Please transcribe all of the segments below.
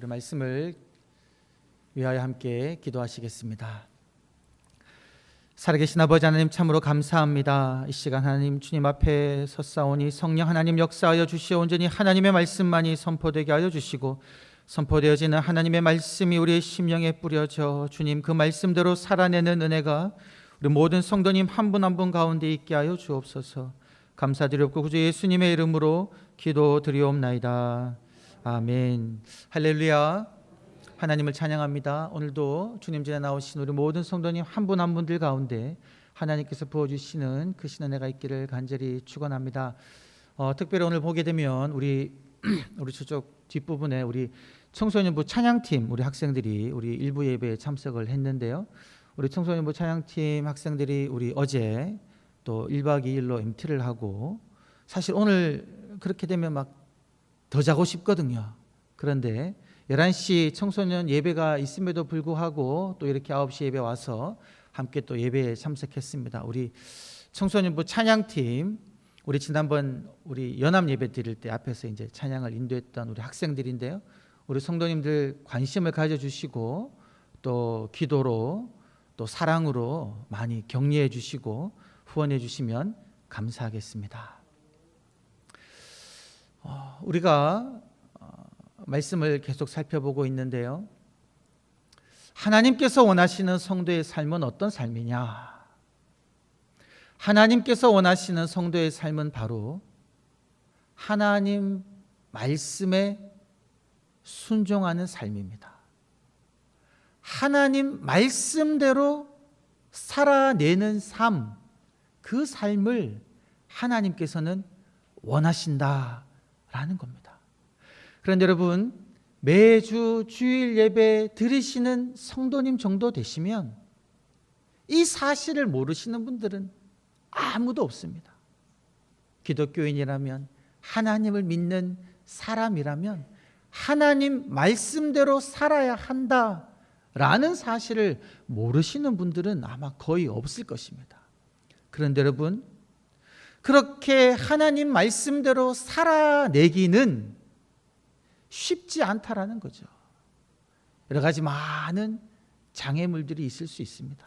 우리 말씀을 위하여 함께 기도하시겠습니다. 살아계신 아버지 하나님, 참으로 감사합니다. 이 시간 하나님 주님 앞에 섰사오니 성령 하나님 역사하여 주시어 온전히 하나님의 말씀만이 선포되게 하여 주시고, 선포되어지는 하나님의 말씀이 우리의 심령에 뿌려져 주님 그 말씀대로 살아내는 은혜가 우리 모든 성도님 한 분 한 분 가운데 있게 하여 주옵소서. 감사드리옵고 구주 예수님의 이름으로 기도드리옵나이다. 아멘. 할렐루야. 하나님을 찬양합니다. 오늘도 주님 전에 나오신 우리 모든 성도님 한 분 한 분들 가운데 하나님께서 부어주시는 그 신은혜가 있기를 간절히 축원합니다. 특별히 오늘 보게 되면 우리 저쪽 뒷부분에 우리 청소년부 찬양팀 우리 학생들이 우리 일부 예배에 참석을 했는데요. 우리 청소년부 찬양팀 학생들이 우리 어제 또 1박 2일로 MT를 하고, 사실 오늘 그렇게 되면 막 더 자고 싶거든요. 그런데 11시 청소년 예배가 있음에도 불구하고 또 이렇게 9시 예배 와서 함께 또 예배에 참석했습니다. 우리 청소년부 찬양팀, 우리 지난번 우리 연합 예배 드릴 때 앞에서 이제 찬양을 인도했던 우리 학생들인데요. 우리 성도님들 관심을 가져주시고 또 기도로 또 사랑으로 많이 격려해 주시고 후원해 주시면 감사하겠습니다. 우리가 말씀을 계속 살펴보고 있는데요. 하나님께서 원하시는 성도의 삶은 어떤 삶이냐? 하나님께서 원하시는 성도의 삶은 바로 하나님 말씀에 순종하는 삶입니다. 하나님 말씀대로 살아내는 삶, 그 삶을 하나님께서는 원하신다라는 겁니다. 그런데 여러분, 매주 주일 예배 드리시는 성도님 정도 되시면 이 사실을 모르시는 분들은 아무도 없습니다. 기독교인이라면, 하나님을 믿는 사람이라면 하나님 말씀대로 살아야 한다라는 사실을 모르시는 분들은 아마 거의 없을 것입니다. 그런데 여러분, 그렇게 하나님 말씀대로 살아내기는 쉽지 않다라는 거죠. 여러 가지 많은 장애물들이 있을 수 있습니다.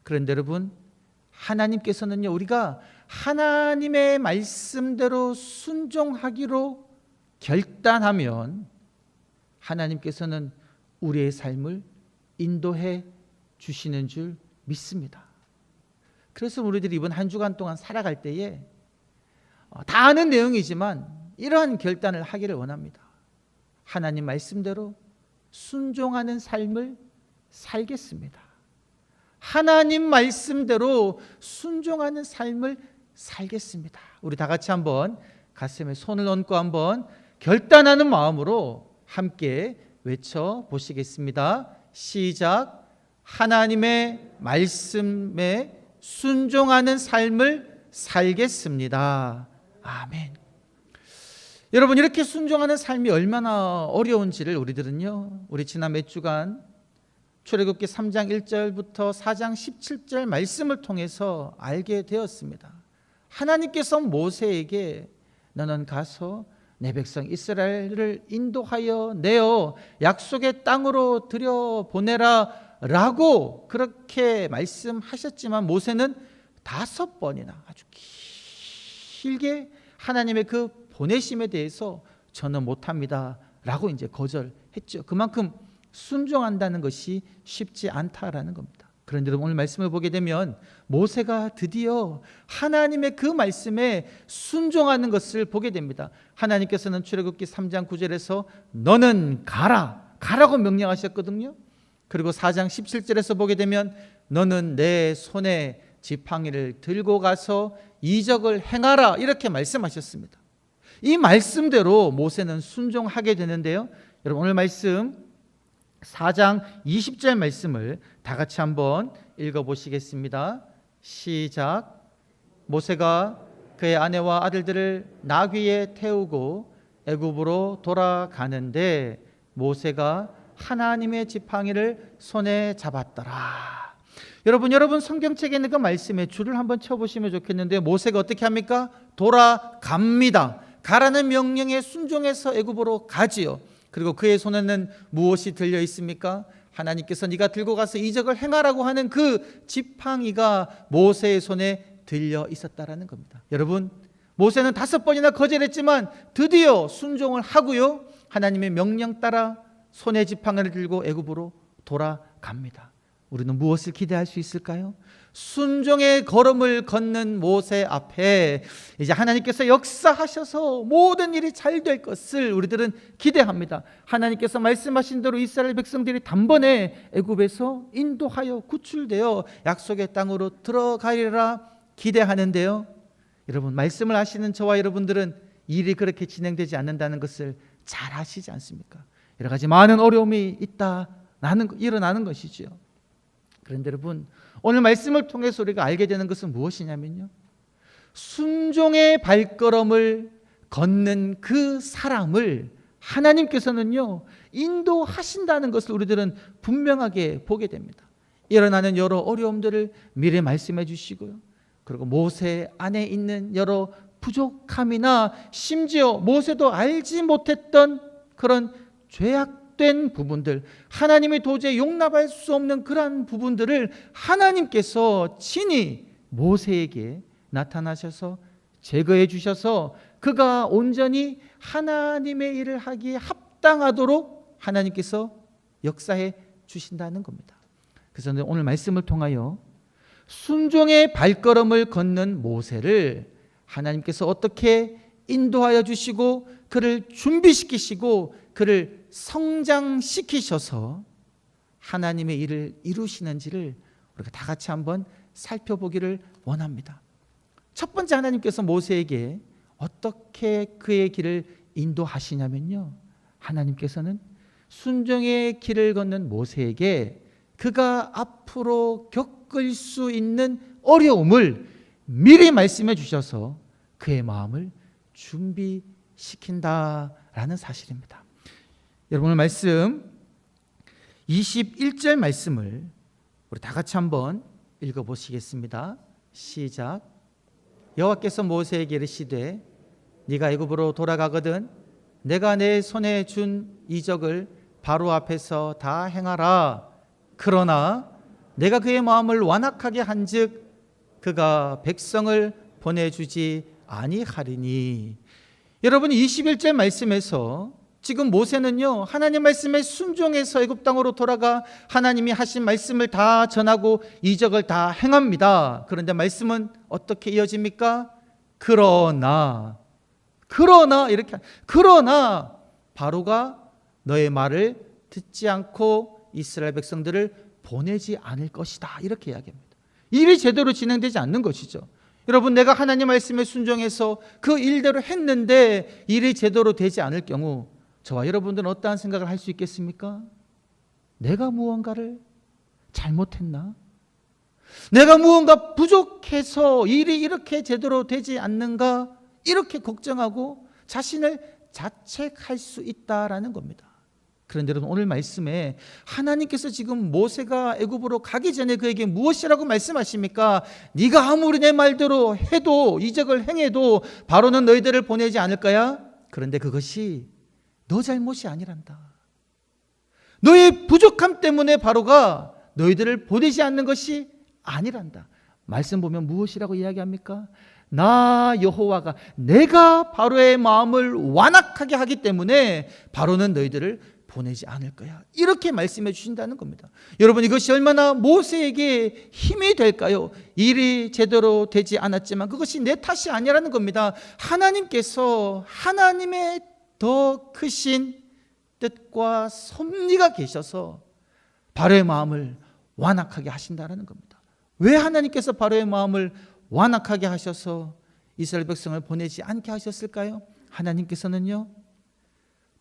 그런데 여러분, 하나님께서는요, 우리가 하나님의 말씀대로 순종하기로 결단하면 하나님께서는 우리의 삶을 인도해 주시는 줄 믿습니다. 그래서 우리들이 이번 한 주간 동안 살아갈 때에 다 아는 내용이지만 이러한 결단을 하기를 원합니다. 하나님 말씀대로 순종하는 삶을 살겠습니다. 하나님 말씀대로 순종하는 삶을 살겠습니다. 우리 다 같이 한번 가슴에 손을 얹고 한번 결단하는 마음으로 함께 외쳐 보시겠습니다. 시작. 하나님의 말씀에 순종하는 삶을 살겠습니다. 아멘. 여러분, 이렇게 순종하는 삶이 얼마나 어려운지를 우리들은요, 우리 지난 몇 주간 출애굽기 3장 1절부터 4장 17절 말씀을 통해서 알게 되었습니다. 하나님께서 모세에게 너는 가서 내 백성 이스라엘을 인도하여 내어 약속의 땅으로 들여보내라 라고 그렇게 말씀하셨지만 모세는 5번이나 아주 길게 하나님의 그 보내심에 대해서 저는 못합니다 라고 이제 거절했죠. 그만큼 순종한다는 것이 쉽지 않다라는 겁니다. 그런데 오늘 말씀을 보게 되면 모세가 드디어 하나님의 그 말씀에 순종하는 것을 보게 됩니다. 하나님께서는 출애굽기 3장 9절에서 너는 가라고 명령하셨거든요. 그리고 4장 17절에서 보게 되면 너는 내 손에 지팡이를 들고 가서 이적을 행하라 이렇게 말씀하셨습니다. 이 말씀대로 모세는 순종하게 되는데요. 여러분, 오늘 말씀 4장 20절 말씀을 다 같이 한번 읽어보시겠습니다. 시작. 모세가 그의 아내와 아들들을 나귀에 태우고 애굽으로 돌아가는데 모세가 하나님의 지팡이를 손에 잡았더라. 여러분 성경책에 있는 그 말씀에 줄을 한번 쳐보시면 좋겠는데, 모세가 어떻게 합니까? 돌아갑니다. 가라는 명령에 순종해서 애굽으로 가지요. 그리고 그의 손에는 무엇이 들려 있습니까? 하나님께서 네가 들고 가서 이적을 행하라고 하는 그 지팡이가 모세의 손에 들려 있었다라는 겁니다. 여러분, 모세는 5번이나 거절했지만 드디어 순종을 하고요, 하나님의 명령 따라 손에 지팡이를 들고 애굽으로 돌아갑니다. 우리는 무엇을 기대할 수 있을까요? 순종의 걸음을 걷는 모세 앞에 이제 하나님께서 역사하셔서 모든 일이 잘 될 것을 우리들은 기대합니다. 하나님께서 말씀하신 대로 이스라엘 백성들이 단번에 애굽에서 인도하여 구출되어 약속의 땅으로 들어가리라 기대하는데요, 여러분, 말씀을 하시는 저와 여러분들은 일이 그렇게 진행되지 않는다는 것을 잘 아시지 않습니까? 여러 가지 많은 어려움이 일어나는 것이지요. 그런데 여러분, 오늘 말씀을 통해서 우리가 알게 되는 것은 무엇이냐면요, 순종의 발걸음을 걷는 그 사람을 하나님께서는요 인도하신다는 것을 우리들은 분명하게 보게 됩니다. 일어나는 여러 어려움들을 미리 말씀해 주시고요, 그리고 모세 안에 있는 여러 부족함이나 심지어 모세도 알지 못했던 그런 죄악된 부분들, 하나님이 도저히 용납할 수 없는 그러한 부분들을 하나님께서 친히 모세에게 나타나셔서 제거해 주셔서 그가 온전히 하나님의 일을 하기에 합당하도록 하나님께서 역사해 주신다는 겁니다. 그래서 오늘 말씀을 통하여 순종의 발걸음을 걷는 모세를 하나님께서 어떻게 인도하여 주시고 그를 준비시키시고 그를 성장시키셔서 하나님의 일을 이루시는지를 우리가 다 같이 한번 살펴보기를 원합니다. 첫 번째, 하나님께서 모세에게 어떻게 그의 길을 인도하시냐면요, 하나님께서는 순종의 길을 걷는 모세에게 그가 앞으로 겪을 수 있는 어려움을 미리 말씀해 주셔서 그의 마음을 준비시킨다라는 사실입니다. 여러분, 오늘 말씀 21절 말씀을 우리 다 같이 한번 읽어보시겠습니다. 시작. 여호와께서 모세에게 이르시되 네가 애굽으로 돌아가거든 내가 내 손에 준 이적을 바로 앞에서 다 행하라. 그러나 내가 그의 마음을 완악하게 한즉 그가 백성을 보내주지 아니하리니. 여러분, 21절 말씀에서 지금 모세는요 하나님 말씀에 순종해서 애굽 땅으로 돌아가 하나님이 하신 말씀을 다 전하고 이적을 다 행합니다. 그런데 말씀은 어떻게 이어집니까? 그러나 바로가 너의 말을 듣지 않고 이스라엘 백성들을 보내지 않을 것이다, 이렇게 이야기합니다. 일이 제대로 진행되지 않는 것이죠. 여러분, 내가 하나님 말씀에 순종해서 그 일대로 했는데 일이 제대로 되지 않을 경우 저와 여러분들은 어떠한 생각을 할 수 있겠습니까? 내가 무언가를 잘못했나? 내가 무언가 부족해서 일이 이렇게 제대로 되지 않는가? 이렇게 걱정하고 자신을 자책할 수 있다라는 겁니다. 그런데 여러분, 오늘 말씀에 하나님께서 지금 모세가 애굽으로 가기 전에 그에게 무엇이라고 말씀하십니까? 네가 아무리 내 말대로 해도 이적을 행해도 바로는 너희들을 보내지 않을 거야. 그런데 그것이 너 잘못이 아니란다. 너의 부족함 때문에 바로가 너희들을 보내지 않는 것이 아니란다. 말씀 보면 무엇이라고 이야기합니까? 나 여호와가 내가 바로의 마음을 완악하게 하기 때문에 바로는 너희들을 보내지 않을 거야, 이렇게 말씀해 주신다는 겁니다. 여러분, 이것이 얼마나 모세에게 힘이 될까요? 일이 제대로 되지 않았지만 그것이 내 탓이 아니라는 겁니다. 하나님께서 하나님의 더 크신 뜻과 섭리가 계셔서 바로의 마음을 완악하게 하신다는 겁니다. 왜 하나님께서 바로의 마음을 완악하게 하셔서 이스라엘 백성을 보내지 않게 하셨을까요? 하나님께서는요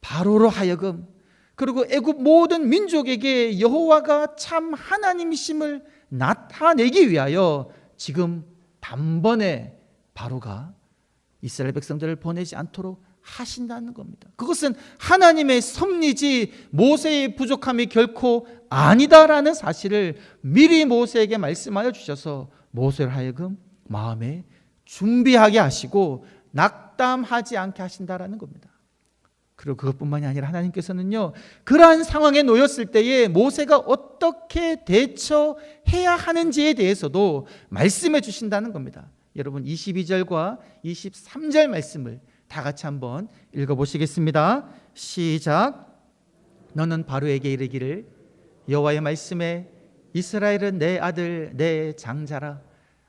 바로로 하여금 그리고 애굽 모든 민족에게 여호와가 참 하나님이심을 나타내기 위하여 지금 단번에 바로가 이스라엘 백성들을 보내지 않도록 하신다는 겁니다. 그것은 하나님의 섭리지 모세의 부족함이 결코 아니다라는 사실을 미리 모세에게 말씀하여 주셔서 모세를 하여금 마음에 준비하게 하시고 낙담하지 않게 하신다라는 겁니다. 그리고 그것뿐만이 아니라 하나님께서는요, 그러한 상황에 놓였을 때에 모세가 어떻게 대처해야 하는지에 대해서도 말씀해 주신다는 겁니다. 여러분 22절과 23절 말씀을 다 같이 한번 읽어보시겠습니다. 시작. 너는 바로에게 이르기를 여호와의 말씀에 이스라엘은 내 아들 내 장자라.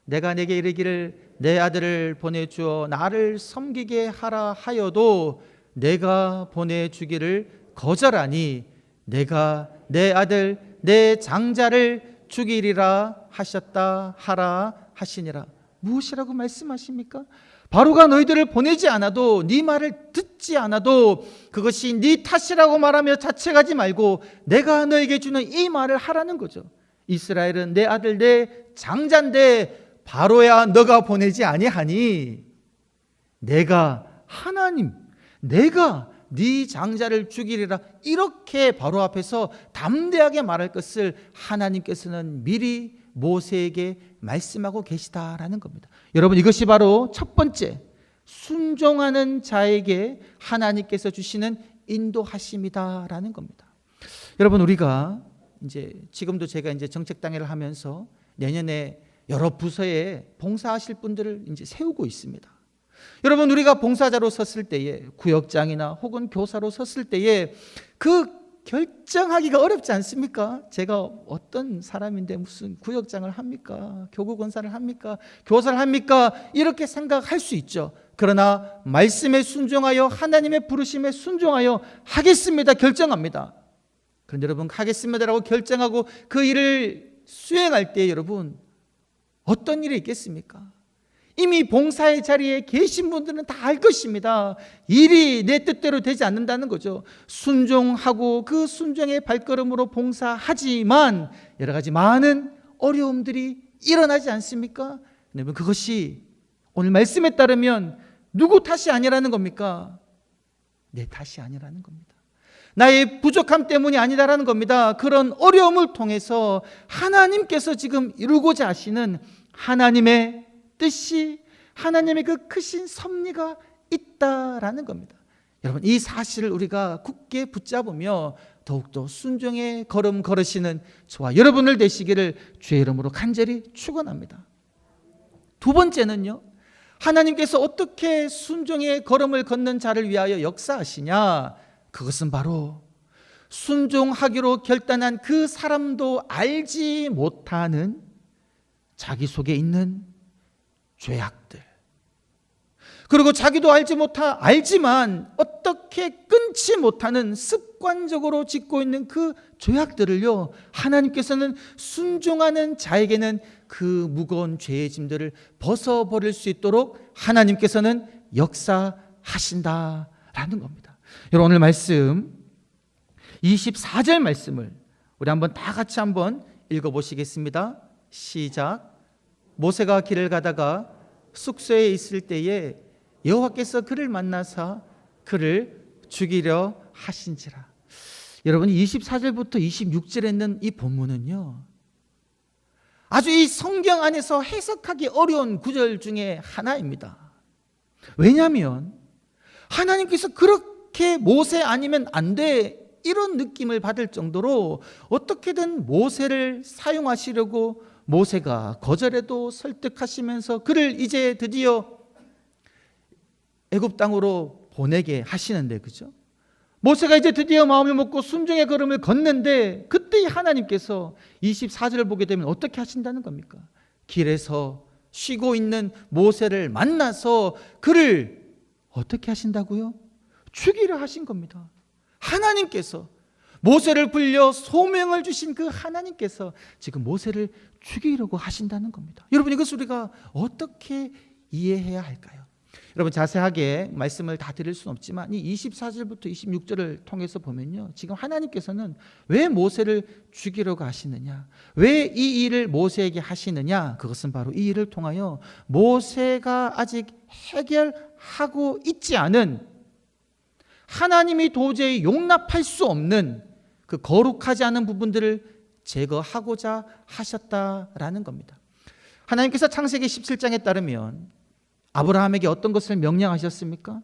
내가 내게 이르기를 내 아들을 보내주어 나를 섬기게 하라 하여도 내가 보내주기를 거절하니 내가 내 아들 내 장자를 죽이리라 하셨다 하라 하시니라. 무엇이라고 말씀하십니까? 바로가 너희들을 보내지 않아도, 네 말을 듣지 않아도 그것이 네 탓이라고 말하며 자책하지 말고 내가 너에게 주는 이 말을 하라는 거죠. 이스라엘은 내 아들 내 장자인데 바로야 너가 보내지 아니하니 내가 하나님, 내가 네 장자를 죽이리라, 이렇게 바로 앞에서 담대하게 말할 것을 하나님께서는 미리 모세에게 말씀하고 계시다라는 겁니다. 여러분, 이것이 바로 첫 번째, 순종하는 자에게 하나님께서 주시는 인도하심이다라는 겁니다. 여러분, 우리가 이제 지금도 제가 이제 정책당회를 하면서 내년에 여러 부서에 봉사하실 분들을 이제 세우고 있습니다. 여러분, 우리가 봉사자로 섰을 때에, 구역장이나 혹은 교사로 섰을 때에 그 결정하기가 어렵지 않습니까? 제가 어떤 사람인데 무슨 구역장을 합니까? 교구권사를 합니까? 교사를 합니까? 이렇게 생각할 수 있죠. 그러나 말씀에 순종하여 하나님의 부르심에 순종하여 하겠습니다, 결정합니다. 그런데 여러분, 하겠습니다라고 결정하고 그 일을 수행할 때 여러분 어떤 일이 있겠습니까? 이미 봉사의 자리에 계신 분들은 다 알 것입니다. 일이 내 뜻대로 되지 않는다는 거죠. 순종하고 그 순종의 발걸음으로 봉사하지만 여러 가지 많은 어려움들이 일어나지 않습니까? 여러분, 그것이 오늘 말씀에 따르면 누구 탓이 아니라는 겁니까? 내 탓이 아니라는 겁니다. 나의 부족함 때문이 아니다라는 겁니다. 그런 어려움을 통해서 하나님께서 지금 이루고자 하시는 하나님의 뜻이, 하나님의 그 크신 섭리가 있다라는 겁니다. 여러분, 이 사실을 우리가 굳게 붙잡으며 더욱더 순종의 걸음 걸으시는 저와 여러분을 되시기를 주의 이름으로 간절히 축원합니다. 두 번째는요, 하나님께서 어떻게 순종의 걸음을 걷는 자를 위하여 역사하시냐? 그것은 바로 순종하기로 결단한 그 사람도 알지 못하는 자기 속에 있는 죄악들, 그리고 자기도 알지만 어떻게 끊지 못하는 습관적으로 짓고 있는 그 죄악들을요, 하나님께서는 순종하는 자에게는 그 무거운 죄의 짐들을 벗어버릴 수 있도록 하나님께서는 역사하신다라는 겁니다. 여러분, 오늘 말씀 24절 말씀을 우리 한번 다 같이 한번 읽어보시겠습니다. 시작. 모세가 길을 가다가 숙소에 있을 때에 여호와께서 그를 만나사 그를 죽이려 하신지라. 여러분, 24절부터 26절에 있는 이 본문은요, 아주 이 성경 안에서 해석하기 어려운 구절 중에 하나입니다. 왜냐하면 하나님께서 그렇게 모세 아니면 안 돼, 이런 느낌을 받을 정도로 어떻게든 모세를 사용하시려고 모세가 거절해도 설득하시면서 그를 이제 드디어 애굽 땅으로 보내게 하시는데, 그죠? 모세가 이제 드디어 마음을 먹고 순종의 걸음을 걷는데, 그때 하나님께서 24절을 보게 되면 어떻게 하신다는 겁니까? 길에서 쉬고 있는 모세를 만나서 그를 어떻게 하신다고요? 죽이려 하신 겁니다. 하나님께서, 모세를 불려 소명을 주신 그 하나님께서 지금 모세를 죽이려고 하신다는 겁니다. 여러분, 이것을 우리가 어떻게 이해해야 할까요? 여러분, 자세하게 말씀을 다 드릴 수는 없지만 이 24절부터 26절을 통해서 보면요, 지금 하나님께서는 왜 모세를 죽이려고 하시느냐, 왜 이 일을 모세에게 하시느냐, 그것은 바로 이 일을 통하여 모세가 아직 해결하고 있지 않은, 하나님이 도저히 용납할 수 없는 그 거룩하지 않은 부분들을 제거하고자 하셨다라는 겁니다. 하나님께서 창세기 17장에 따르면 아브라함에게 어떤 것을 명령하셨습니까?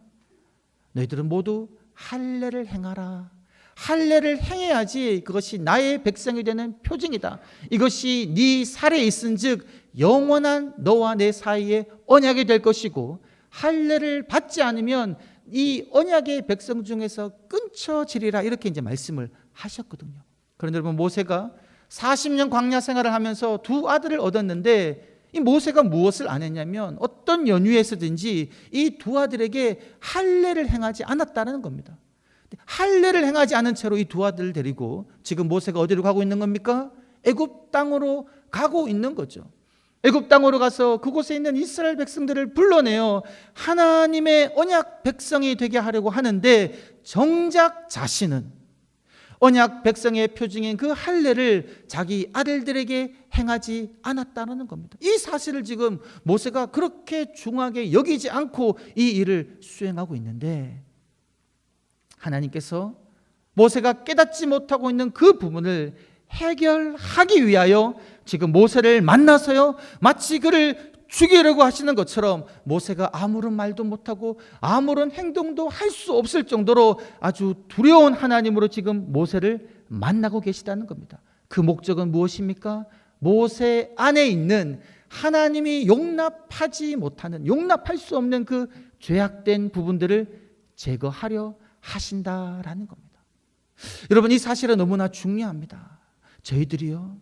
너희들은 모두 할례를 행하라. 할례를 행해야지 그것이 나의 백성이 되는 표징이다. 이것이 네 살에 있은즉 영원한 너와 내 사이에 언약이 될 것이고, 할례를 받지 않으면 이 언약의 백성 중에서 끊쳐지리라, 이렇게 이제 말씀을 하셨거든요. 그런데 여러분, 모세가 40년 광야 생활을 하면서 두 아들을 얻었는데, 이 모세가 무엇을 안 했냐면 어떤 연유에서든지 이 두 아들에게 할례를 행하지 않았다는 겁니다. 할례를 행하지 않은 채로 이 두 아들을 데리고 지금 모세가 어디로 가고 있는 겁니까? 애굽 땅으로 가고 있는 거죠. 애굽 땅으로 가서 그곳에 있는 이스라엘 백성들을 불러내어 하나님의 언약 백성이 되게 하려고 하는데, 정작 자신은 언약 백성의 표징인 그 할례를 자기 아들들에게 행하지 않았다는 겁니다. 이 사실을 지금 모세가 그렇게 중하게 여기지 않고 이 일을 수행하고 있는데, 하나님께서 모세가 깨닫지 못하고 있는 그 부분을 해결하기 위하여 지금 모세를 만나서요, 마치 그를 죽이려고 하시는 것처럼 모세가 아무런 말도 못하고 아무런 행동도 할 수 없을 정도로 아주 두려운 하나님으로 지금 모세를 만나고 계시다는 겁니다. 그 목적은 무엇입니까? 모세 안에 있는 하나님이 용납하지 못하는, 용납할 수 없는 그 죄악된 부분들을 제거하려 하신다라는 겁니다. 여러분, 이 사실은 너무나 중요합니다. 저희들이요,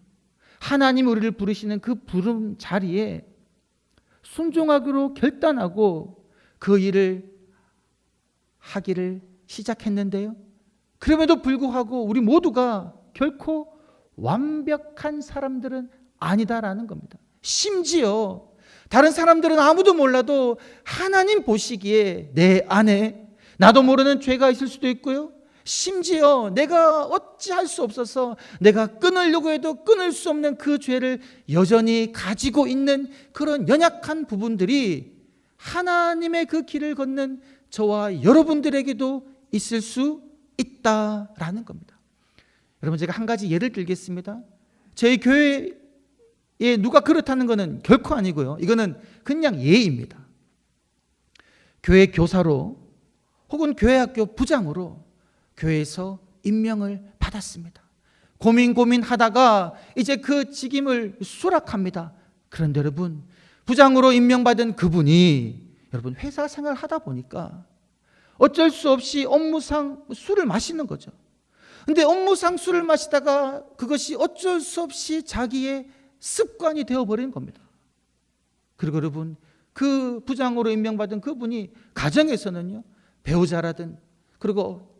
하나님 우리를 부르시는 그 부름 자리에 순종하기로 결단하고 그 일을 하기를 시작했는데요, 그럼에도 불구하고 우리 모두가 결코 완벽한 사람들은 아니다라는 겁니다. 심지어 다른 사람들은 아무도 몰라도 하나님 보시기에 내 안에 나도 모르는 죄가 있을 수도 있고요, 심지어 내가 어찌할 수 없어서 내가 끊으려고 해도 끊을 수 없는 그 죄를 여전히 가지고 있는 그런 연약한 부분들이 하나님의 그 길을 걷는 저와 여러분들에게도 있을 수 있다라는 겁니다. 여러분, 제가 한 가지 예를 들겠습니다. 저희 교회에 누가 그렇다는 것은 결코 아니고요, 이거는 그냥 예입니다. 교회 교사로 혹은 교회학교 부장으로 교회에서 임명을 받았습니다. 고민하다가 이제 그 직임을 수락합니다. 그런데 여러분, 부장으로 임명받은 그분이 여러분 회사 생활을 하다 보니까 어쩔 수 없이 업무상 술을 마시는 거죠. 근데 업무상 술을 마시다가 그것이 어쩔 수 없이 자기의 습관이 되어버린 겁니다. 그리고 여러분, 그 부장으로 임명받은 그분이 가정에서는요, 배우자라든 그리고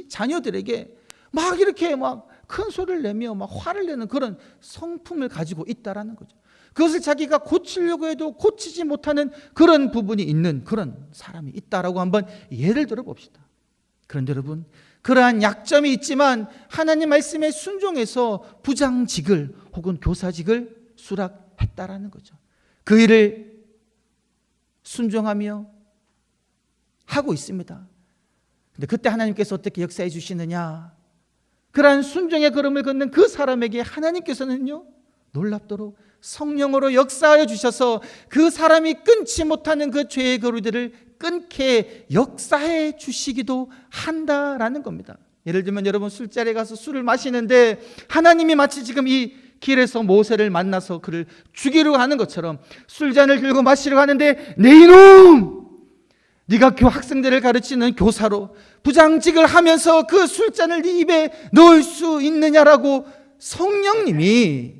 자녀들에게 막 이렇게 막 큰 소리를 내며 막 화를 내는 그런 성품을 가지고 있다라는 거죠. 그것을 자기가 고치려고 해도 고치지 못하는 그런 부분이 있는 그런 사람이 있다라고 한번 예를 들어 봅시다. 그런데 여러분, 그러한 약점이 있지만 하나님 말씀에 순종해서 부장직을 혹은 교사직을 수락했다라는 거죠. 그 일을 순종하며 하고 있습니다. 근데 그때 하나님께서 어떻게 역사해 주시느냐? 그러한 순종의 걸음을 걷는 그 사람에게 하나님께서는요, 놀랍도록 성령으로 역사하여 주셔서 그 사람이 끊지 못하는 그 죄의 거리들을 끊게 역사해 주시기도 한다라는 겁니다. 예를 들면 여러분, 술자리에 가서 술을 마시는데 하나님이 마치 지금 이 길에서 모세를 만나서 그를 죽이려고 하는 것처럼 술잔을 들고 마시려고 하는데, 내 이놈! 네가 학생들을 가르치는 교사로 부장직을 하면서 그 술잔을 네 입에 넣을 수 있느냐라고 성령님이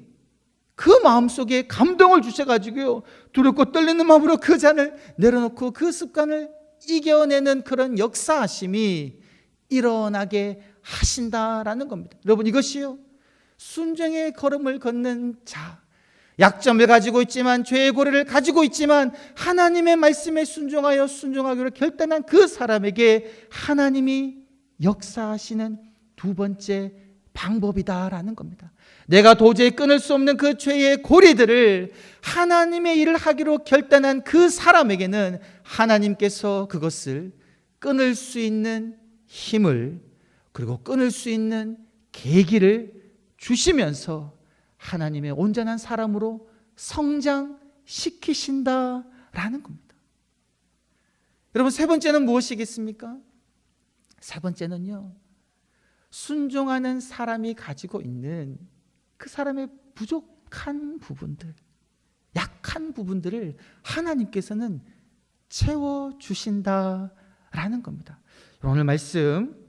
그 마음속에 감동을 주셔가지고요, 두렵고 떨리는 마음으로 그 잔을 내려놓고 그 습관을 이겨내는 그런 역사하심이 일어나게 하신다라는 겁니다. 여러분, 이것이요, 순종의 걸음을 걷는 자, 약점을 가지고 있지만 죄의 고리를 가지고 있지만 하나님의 말씀에 순종하기로 결단한 그 사람에게 하나님이 역사하시는 두 번째 방법이다라는 겁니다. 내가 도저히 끊을 수 없는 그 죄의 고리들을 하나님의 일을 하기로 결단한 그 사람에게는 하나님께서 그것을 끊을 수 있는 힘을, 그리고 끊을 수 있는 계기를 주시면서 하나님의 온전한 사람으로 성장시키신다라는 겁니다. 여러분, 세 번째는 무엇이겠습니까? 세 번째는요, 순종하는 사람이 가지고 있는 그 사람의 부족한 부분들, 약한 부분들을 하나님께서는 채워주신다라는 겁니다. 오늘 말씀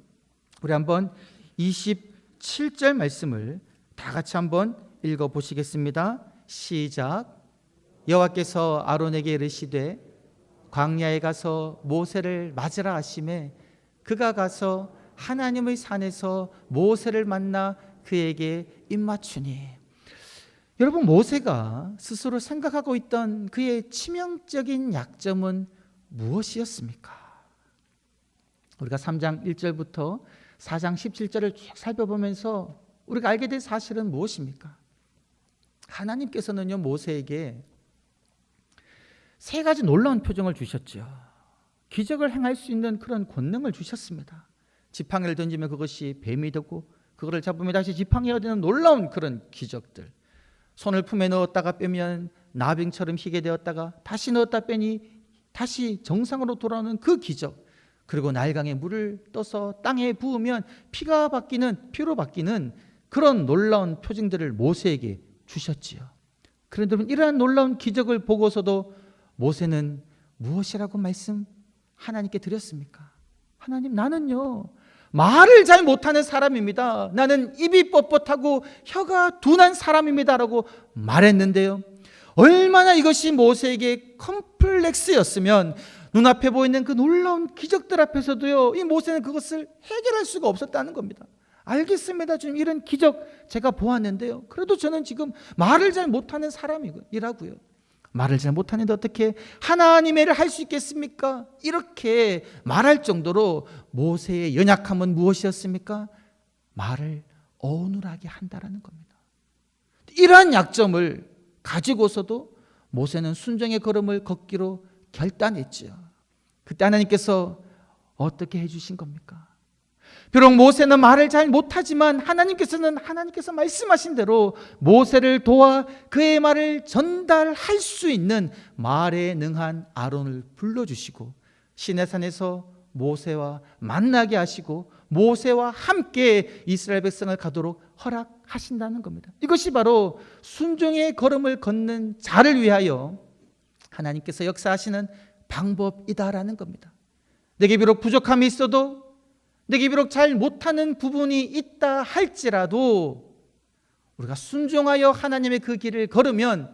우리 한번 27절 말씀을 다 같이 한번 읽어보시겠습니다. 시작. 여호와께서 아론에게 이르시되 광야에 가서 모세를 맞으라 하시매 그가 가서 하나님의 산에서 모세를 만나 그에게 입맞추니. 여러분, 모세가 스스로 생각하고 있던 그의 치명적인 약점은 무엇이었습니까? 우리가 3장 1절부터 4장 17절을 쭉 살펴보면서 우리가 알게 된 사실은 무엇입니까? 하나님께서는요, 모세에게 세 가지 놀라운 표정을 주셨죠. 기적을 행할 수 있는 그런 권능을 주셨습니다. 지팡이를 던지면 그것이 뱀이 되고 그것을 잡으면 다시 지팡이가 되는 놀라운 그런 기적들. 손을 품에 넣었다가 빼면 나병처럼 희게 되었다가 다시 넣었다 빼니 다시 정상으로 돌아오는 그 기적. 그리고 나일강에 물을 떠서 땅에 부으면 피로 바뀌는 그런 놀라운 표징들을 모세에게 주셨지요. 그런데 이러한 놀라운 기적을 보고서도 모세는 무엇이라고 하나님께 드렸습니까? 하나님, 나는요 말을 잘 못하는 사람입니다. 나는 입이 뻣뻣하고 혀가 둔한 사람입니다 라고 말했는데요, 얼마나 이것이 모세에게 컴플렉스였으면 눈앞에 보이는 그 놀라운 기적들 앞에서도요, 이 모세는 그것을 해결할 수가 없었다는 겁니다. 알겠습니다, 주님, 이런 기적 제가 보았는데요, 그래도 저는 지금 말을 잘 못하는 사람이라고요. 말을 잘 못하는데 어떻게 하나님의 일을 할 수 있겠습니까? 이렇게 말할 정도로 모세의 연약함은 무엇이었습니까? 말을 어눌하게 한다라는 겁니다. 이러한 약점을 가지고서도 모세는 순종의 걸음을 걷기로 결단했죠. 그때 하나님께서 어떻게 해주신 겁니까? 비록 모세는 말을 잘 못하지만 하나님께서 말씀하신 대로 모세를 도와 그의 말을 전달할 수 있는 말에 능한 아론을 불러주시고 시내산에서 모세와 만나게 하시고 모세와 함께 이스라엘 백성을 가도록 허락하신다는 겁니다. 이것이 바로 순종의 걸음을 걷는 자를 위하여 하나님께서 역사하시는 방법이다라는 겁니다. 내게 비록 부족함이 있어도, 내게 비록 잘 못하는 부분이 있다 할지라도 우리가 순종하여 하나님의 그 길을 걸으면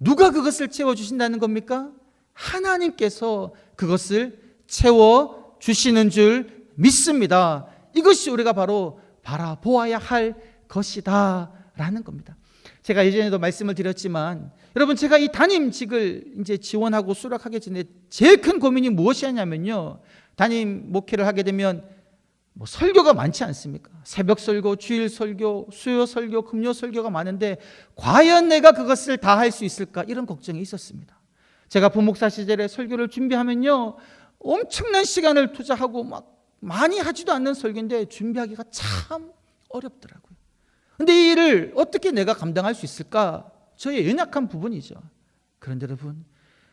누가 그것을 채워주신다는 겁니까? 하나님께서 그것을 채워주시는 줄 믿습니다. 이것이 우리가 바로 바라보아야 할 것이다 라는 겁니다. 제가 예전에도 말씀을 드렸지만 여러분, 제가 이 담임직을 이제 지원하고 수락하게 된 제일 큰 고민이 무엇이었냐면요, 담임 목회를 하게 되면 설교가 많지 않습니까? 새벽 설교, 주일 설교, 수요 설교, 금요 설교가 많은데 과연 내가 그것을 다 할 수 있을까? 이런 걱정이 있었습니다. 제가 부목사 시절에 설교를 준비하면요, 엄청난 시간을 투자하고 막 많이 하지도 않는 설교인데 준비하기가 참 어렵더라고요. 근데 이 일을 어떻게 내가 감당할 수 있을까? 저의 연약한 부분이죠. 그런데 여러분,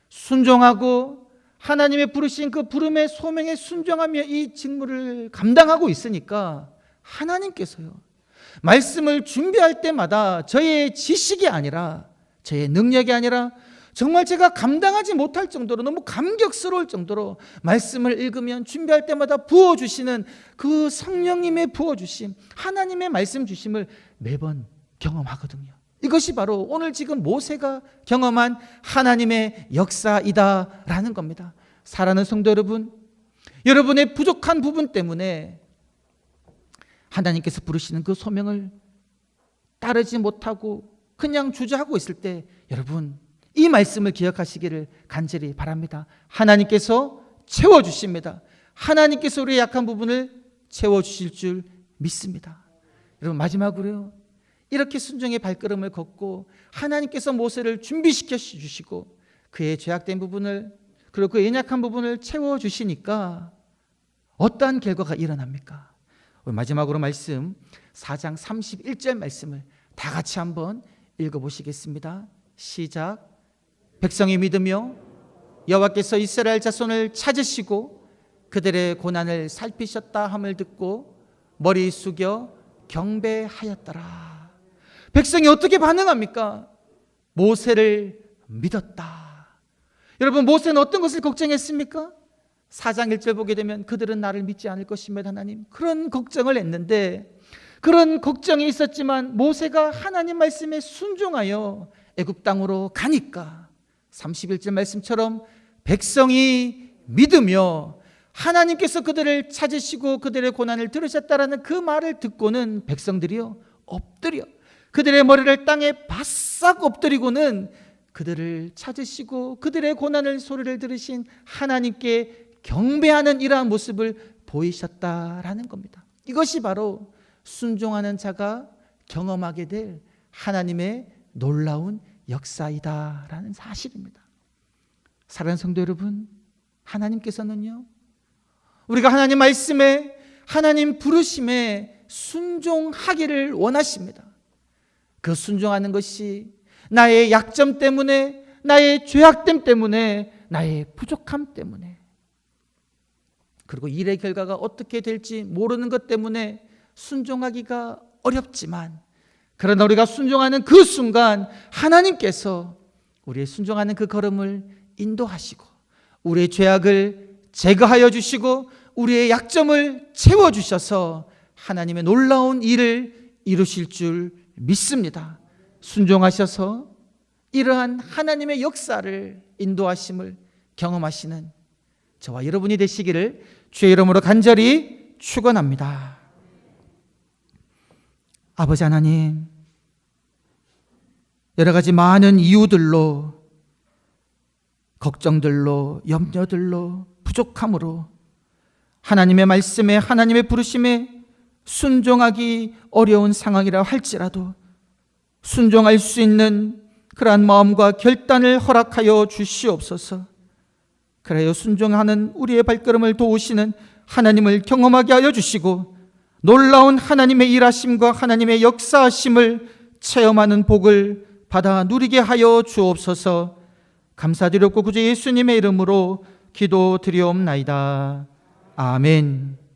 순종하고 하나님의 부르신 그 부름의 소명에 순종하며 이 직무를 감당하고 있으니까 하나님께서요, 말씀을 준비할 때마다 저의 지식이 아니라, 저의 능력이 아니라 정말 제가 감당하지 못할 정도로, 너무 감격스러울 정도로 말씀을 읽으면 준비할 때마다 부어주시는 그 성령님의 부어주심, 하나님의 말씀 주심을 매번 경험하거든요. 이것이 바로 오늘 지금 모세가 경험한 하나님의 역사이다라는 겁니다. 사랑하는 성도 여러분, 여러분의 부족한 부분 때문에 하나님께서 부르시는 그 소명을 따르지 못하고 그냥 주저하고 있을 때 여러분, 이 말씀을 기억하시기를 간절히 바랍니다. 하나님께서 채워주십니다. 하나님께서 우리의 약한 부분을 채워주실 줄 믿습니다. 여러분, 마지막으로요, 이렇게 순종의 발걸음을 걷고 하나님께서 모세를 준비시켜 주시고 그의 죄악된 부분을, 그리고 그의 연약한 부분을 채워주시니까 어떠한 결과가 일어납니까? 마지막으로 말씀 4장 31절 말씀을 다 같이 한번 읽어보시겠습니다. 시작. 백성이 믿으며 여호와께서 이스라엘 자손을 찾으시고 그들의 고난을 살피셨다 함을 듣고 머리 숙여 경배하였더라. 백성이 어떻게 반응합니까? 모세를 믿었다. 여러분, 모세는 어떤 것을 걱정했습니까? 4장 1절 보게 되면 그들은 나를 믿지 않을 것입니다 하나님, 그런 걱정을 했는데, 그런 걱정이 있었지만 모세가 하나님 말씀에 순종하여 애굽 땅으로 가니까 31절 말씀처럼 백성이 믿으며 하나님께서 그들을 찾으시고 그들의 고난을 들으셨다라는 그 말을 듣고는 백성들이요 엎드려 그들의 머리를 땅에 바싹 엎드리고는 그들을 찾으시고 그들의 고난을 소리를 들으신 하나님께 경배하는 이러한 모습을 보이셨다라는 겁니다. 이것이 바로 순종하는 자가 경험하게 될 하나님의 놀라운 역사이다라는 사실입니다. 사랑하는 성도 여러분, 하나님께서는요, 우리가 하나님 말씀에, 하나님 부르심에 순종하기를 원하십니다. 그 순종하는 것이 나의 약점 때문에, 나의 죄악됨 때문에, 나의 부족함 때문에, 그리고 일의 결과가 어떻게 될지 모르는 것 때문에 순종하기가 어렵지만, 그러나 우리가 순종하는 그 순간 하나님께서 우리의 순종하는 그 걸음을 인도하시고 우리의 죄악을 제거하여 주시고 우리의 약점을 채워주셔서 하나님의 놀라운 일을 이루실 줄 믿습니다. 순종하셔서 이러한 하나님의 역사를, 인도하심을 경험하시는 저와 여러분이 되시기를 주의 이름으로 간절히 축원합니다. 아버지 하나님, 여러 가지 많은 이유들로, 걱정들로, 염려들로, 부족함으로 하나님의 말씀에, 하나님의 부르심에 순종하기 어려운 상황이라 할지라도 순종할 수 있는 그러한 마음과 결단을 허락하여 주시옵소서. 그래요, 순종하는 우리의 발걸음을 도우시는 하나님을 경험하게 하여 주시고 놀라운 하나님의 일하심과 하나님의 역사하심을 체험하는 복을 받아 누리게 하여 주옵소서. 감사드렸고 구주 예수님의 이름으로 기도드리옵나이다. 아멘.